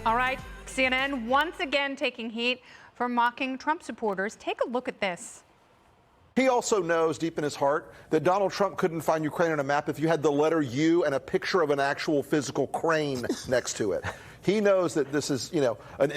All right, CNN once again taking heat for mocking Trump supporters. Take a look at this. He also knows deep in his heart that Donald Trump couldn't find Ukraine on a map if you had the letter U and a picture of an actual physical crane next to it. He knows that this is, an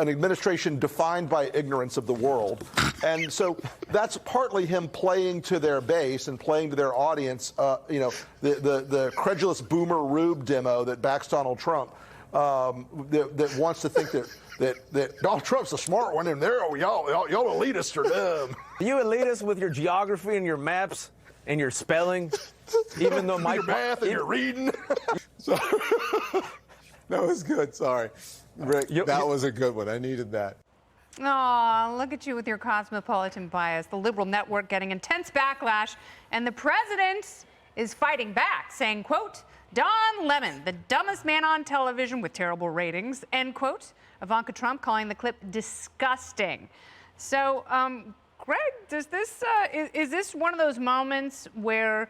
administration defined by ignorance of the world. And so that's partly him playing to their base and playing to their audience, the credulous boomer rube demo that backs Donald Trump, that wants to think that Donald Trump's the smart one, and y'all elitists are dumb. You elitists with your geography and your maps and your spelling, even though your math and your reading. So, that was good. Sorry, Rick. That was a good one. I needed that. Oh, look at you with your cosmopolitan bias. The liberal network getting intense backlash, and the president is fighting back, saying, quote, Don Lemon, the dumbest man on television with terrible ratings, end quote. Ivanka Trump calling the clip disgusting. So, Greg, does this is this one of those moments where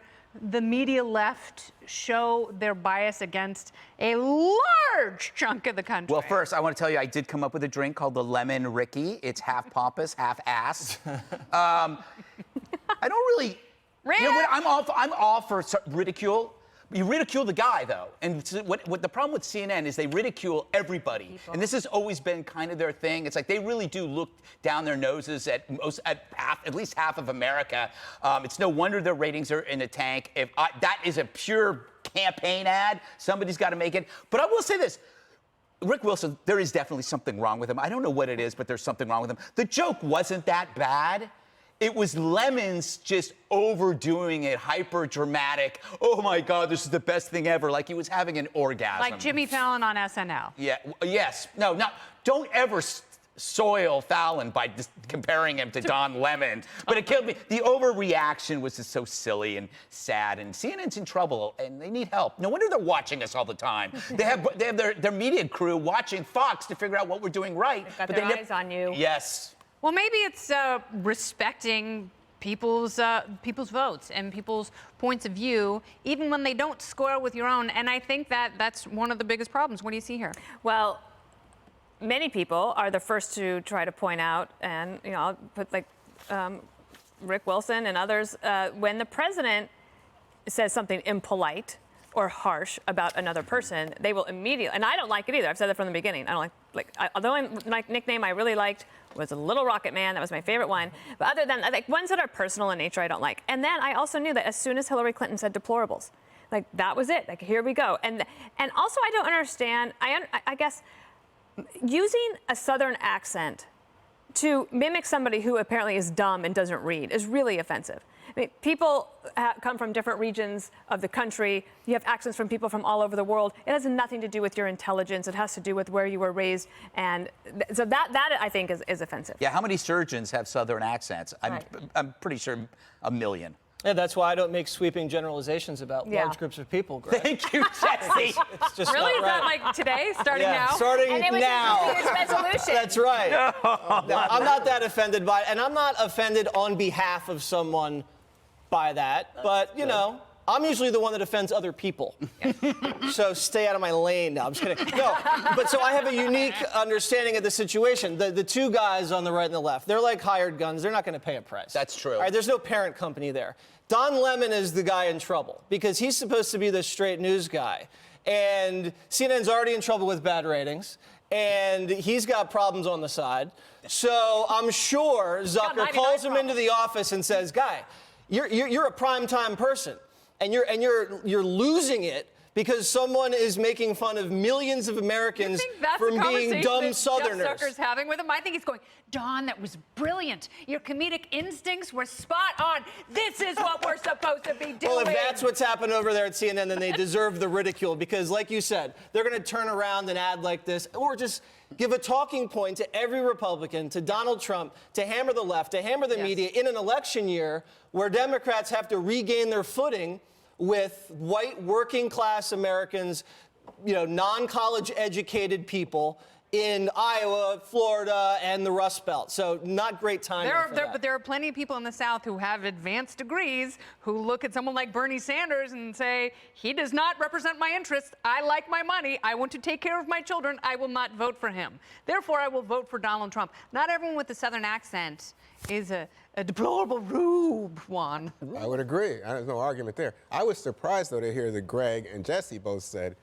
the media left show their bias against a large chunk of the country? Well, first, I want to tell you, I did come up with a drink called the Lemon Ricky. It's half pompous, half ass. I don't really. Really? You know what? I'm all for ridicule. You ridicule the guy, though. And what the problem with CNN is they ridicule everybody. And this has always been kind of their thing. It's like they really do look down their noses at least half of America. It's no wonder their ratings are in a tank. That is a pure campaign ad. Somebody's got to make it. But I will say this. Rick Wilson, there is definitely something wrong with him. I don't know what it is, but there's something wrong with him. The joke wasn't that bad. It was Lemon's just overdoing it, hyper dramatic. Oh my God, this is the best thing ever. Like he was having an orgasm. Like Jimmy Fallon on SNL. Yeah. Yes. No. Don't ever soil Fallon by just comparing him to Don Lemon. But it killed me. The overreaction was just so silly and sad. And CNN's in trouble, and they need help. No wonder they're watching us all the time. They have their media crew watching Fox to figure out what we're doing right. They've got their eyes on you. Yes. Well, maybe it's respecting people's votes and people's points of view, even when they don't score with your own. And I think that's one of the biggest problems. What do you see here? Well, many people are the first to try to point out, and I'll put like Rick Wilson and others, when the president says something impolite or harsh about another person, they will immediately, and I don't like it either. I've said that from the beginning. I don't although my nickname I really liked was Little Rocket Man. That was my favorite one. But other than ones that are personal in nature, I don't like. And then I also knew that as soon as Hillary Clinton said deplorables, that was it. Here we go. And also I don't understand. I guess using a Southern accent to mimic somebody who apparently is dumb and doesn't read is really offensive. I mean, people come from different regions of the country. You have accents from people from all over the world. It has nothing to do with your intelligence. It has to do with where you were raised. And so that I think is offensive. Yeah, how many surgeons have Southern accents? I'm pretty sure 1 million. Yeah, that's why I don't make sweeping generalizations about large groups of people, Greg. Thank you, Jesse. It's just Really? not Is right. that like today? Starting now? Starting And it was now. a New Year's resolution. That's right. No, I'm not that offended by it, and I'm not offended on behalf of someone by that. But, I'm usually the one that offends other people. So stay out of my lane. No, I'm just kidding. No, but so I have a unique understanding of the situation. The two guys on the right and the left, they're like hired guns. They're not going to pay a price. That's true. All right, there's no parent company there. Don Lemon is the guy in trouble because he's supposed to be the straight news guy. And CNN's already in trouble with bad ratings. And he's got problems on the side. So I'm sure Zucker calls him into the office and says, Guy, you're a primetime person. And you're losing it because someone is making fun of millions of Americans from being dumb Southerners. Jeff Zucker's having with him. I think he's going, Don, that was brilliant. Your comedic instincts were spot on. This is what we're supposed to be doing. Well, if that's what's happened over there at CNN, then they deserve the ridicule because, like you said, they're going to turn around and add like this, or just give a talking point to every Republican, to Donald Trump, to hammer the left, to hammer the media in an election year where Democrats have to regain their footing with white working class Americans, non-college educated people, in Iowa, Florida, and the Rust Belt. So not great timing for that. But there are plenty of people in the South who have advanced degrees who look at someone like Bernie Sanders and say, he does not represent my interests. I like my money. I want to take care of my children. I will not vote for him. Therefore, I will vote for Donald Trump. Not everyone with a Southern accent is a deplorable rube one. I would agree. There's no argument there. I was surprised, though, to hear that Greg and Jesse both said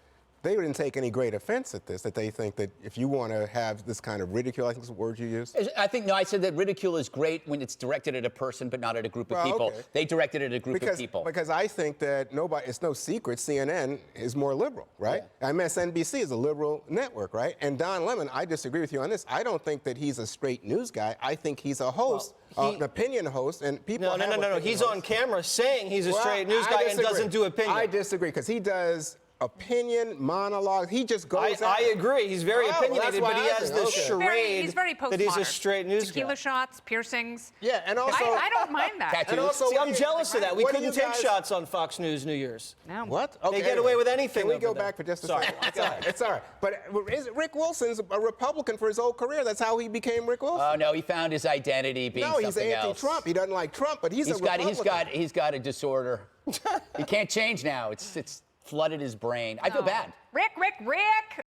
they didn't take any great offense at this, that they think that if you want to have this kind of ridicule, I think is the word you used. I said that ridicule is great when it's directed at a person, but not at a group of people. Okay. They directed it at a group of people. Because I think that it's no secret CNN is more liberal, right? Yeah. MSNBC is a liberal network, right? And Don Lemon, I disagree with you on this. I don't think that he's a straight news guy. I think he's a host, an opinion host, and people. No. He's on camera saying he's a straight news guy and doesn't do opinion. I disagree because he does opinion monologue. He just goes. I agree. He's very opinionated, but he has this charade he's very that he's a straight news Tequila guy. shots, piercings. Yeah, and also I don't mind that. Tattoos. And also, See, I'm jealous of that. We what do couldn't you take guys- shots on Fox News New Year's. No. What? They get away with anything Can we over go there. back for just a Sorry. second? It's all right. It's all right. But Rick Wilson's a Republican for his whole career. That's how he became Rick Wilson. Oh no, he found his identity being No, he's something else. anti-Trump. He doesn't like Trump, but he's a Republican. He's got a disorder. He can't change now. It's flooded his brain. I feel bad. Rick.